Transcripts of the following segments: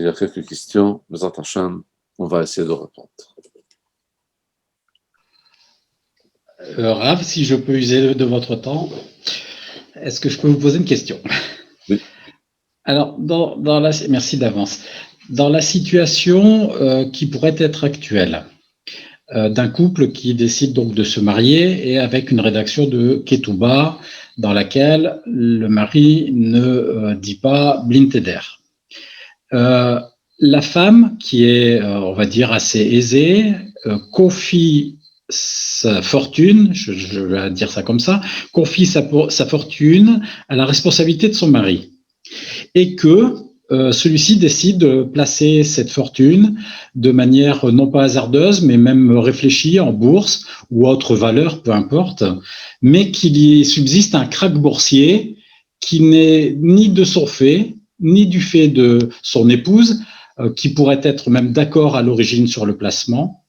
s'il y a quelques questions, Bezat Hashem, on va essayer de répondre. Rav, si je peux user de votre temps, est-ce que je peux vous poser une question? Oui. Alors, merci d'avance. Dans la situation qui pourrait être actuelle, d'un couple qui décide donc de se marier et avec une rédaction de Ketouba dans laquelle le mari ne dit pas Blinteder. La femme, qui est, on va dire, assez aisée, confie sa fortune, je vais dire ça comme ça, confie sa fortune à la responsabilité de son mari. Et que celui-ci décide de placer cette fortune de manière non pas hasardeuse, mais même réfléchie en bourse ou autre valeur, peu importe, mais qu'il y subsiste un krach boursier qui n'est ni de son fait, ni du fait de son épouse, qui pourrait être même d'accord à l'origine sur le placement,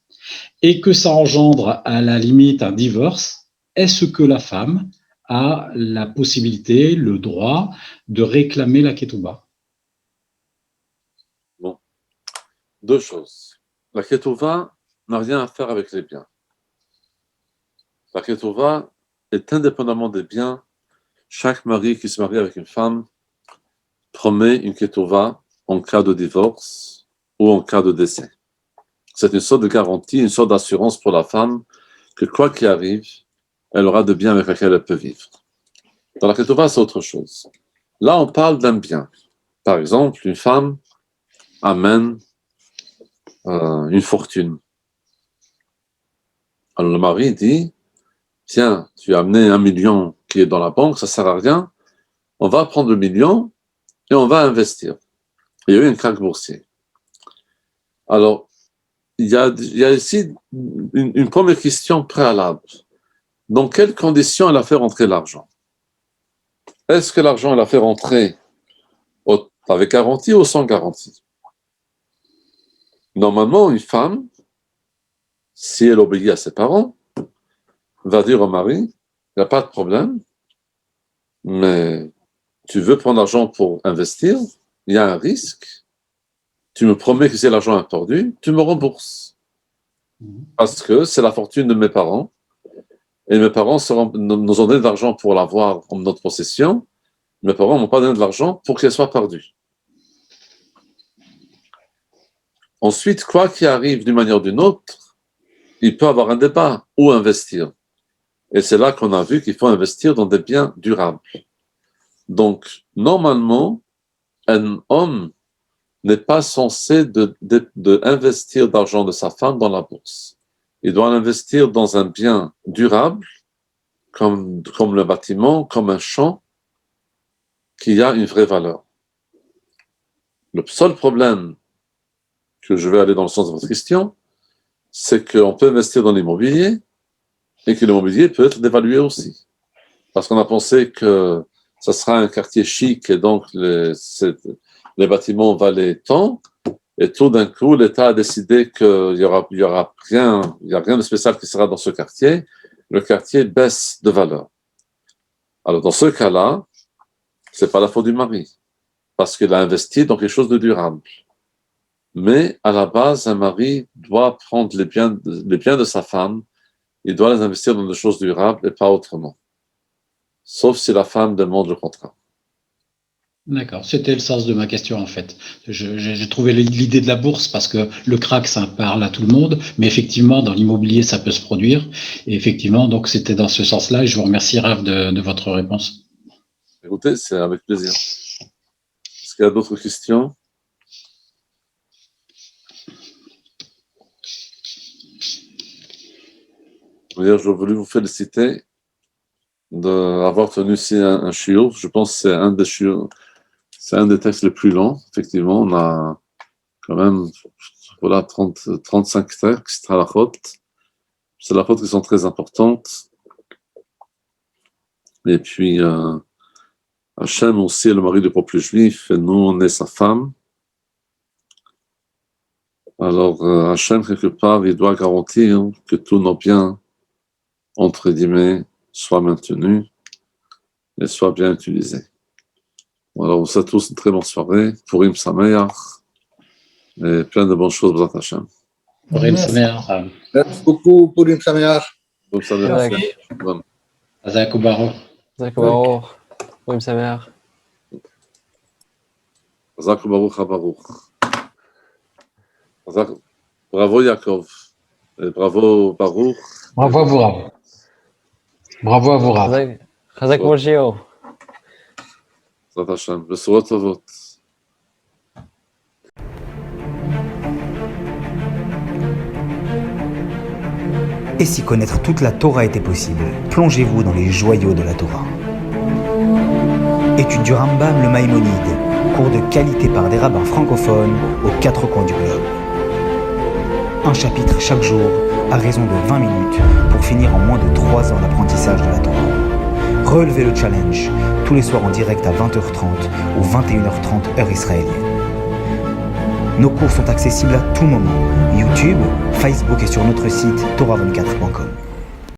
et que ça engendre à la limite un divorce. Est-ce que la femme a la possibilité, le droit de réclamer la ketouba? Bon, deux choses. La ketouba n'a rien à faire avec les biens. La ketouba est indépendamment des biens. Chaque mari qui se marie avec une femme promet une ketouba en cas de divorce ou en cas de décès. C'est une sorte de garantie, une sorte d'assurance pour la femme que quoi qu'il arrive, elle aura de biens avec lesquels elle peut vivre. Dans la ketouba, c'est autre chose. Là, on parle d'un bien. Par exemple, une femme amène une fortune. Alors le mari dit, tiens, tu as amené 1 million qui est dans la banque, ça ne sert à rien, on va prendre le million et on va investir. Il y a eu un krach boursier. Alors, il y a ici une première question préalable. Dans quelles conditions elle a fait rentrer l'argent? Est-ce que l'argent, elle a fait rentrer avec garantie ou sans garantie? Normalement, une femme, si elle obéit à ses parents, va dire au mari, il n'y a pas de problème, mais tu veux prendre l'argent pour investir, il y a un risque, tu me promets que si l'argent est perdu, tu me rembourses. Parce que c'est la fortune de mes parents, et mes parents nous ont donné de l'argent pour l'avoir en notre possession, mes parents ne m'ont pas donné de l'argent pour qu'elle soit perdue. Ensuite, quoi qu'il arrive d'une manière ou d'une autre, il peut y avoir un débat où investir. Et c'est là qu'on a vu qu'il faut investir dans des biens durables. Donc, normalement, un homme n'est pas censé investir d'argent de sa femme dans la bourse. Il doit l'investir dans un bien durable, comme le bâtiment, comme un champ, qui a une vraie valeur. Le seul problème, que je vais aller dans le sens de votre question, c'est qu'on peut investir dans l'immobilier et que l'immobilier peut être dévalué aussi. Parce qu'on a pensé que ça sera un quartier chic et donc les bâtiments valaient tant, et tout d'un coup, l'État a décidé qu'il n'y aura rien de spécial qui sera dans ce quartier. Le quartier baisse de valeur. Alors, dans ce cas-là, ce n'est pas la faute du mari, parce qu'il a investi dans quelque chose de durable. Mais à la base, un mari doit prendre les biens de sa femme, il doit les investir dans des choses durables et pas autrement. Sauf si la femme demande le contrat. D'accord, c'était le sens de ma question en fait. J'ai trouvé l'idée de la bourse parce que le krach, ça parle à tout le monde, mais effectivement, dans l'immobilier, ça peut se produire. Et effectivement, donc c'était dans ce sens-là et je vous remercie, Rav, de votre réponse. Écoutez, c'est avec plaisir. Est-ce qu'il y a d'autres questions? D'ailleurs, je voulais vous féliciter d'avoir tenu ici un shiur. Je pense que c'est un des shiur, c'est un des textes les plus longs. Effectivement, on a quand même 35 textes à la faute. C'est la faute qui sont très importantes. Et puis, Hachem aussi est le mari du peuple juif, et nous, on est sa femme. Alors, Hachem, quelque part, il doit garantir que tous nos biens, entre guillemets, soient maintenus et soient bien utilisés. Alors, on vous souhaite tous une très bonne soirée. Purim Sameach. Et plein de bonnes choses, B'ezrat Hashem. Purim Merci. Sameach. Merci beaucoup, Purim Sameach. Comme ça, merci. Bon. Hazak Ubaruch. Zak Baruch. Purim Sameach. Chazak Baruch HaBaruch. Bravo Yaakov. Et bravo Baruch. Bravo à vous, Rav. Bravo à vous, Rav. Chazak Moshio. B'ezrat Hashem. Besurot tovot. Et si connaître toute la Torah était possible, plongez-vous dans les joyaux de la Torah. Étude du Rambam, le Maïmonide, cours de qualité par des rabbins francophones aux quatre coins du globe. Un chapitre chaque jour, à raison de 20 minutes, pour finir en moins de 3 ans l'apprentissage de la Torah. Relevez le challenge, tous les soirs en direct à 20h30 ou 21h30 heure israélienne. Nos cours sont accessibles à tout moment, YouTube, Facebook et sur notre site torah24.com.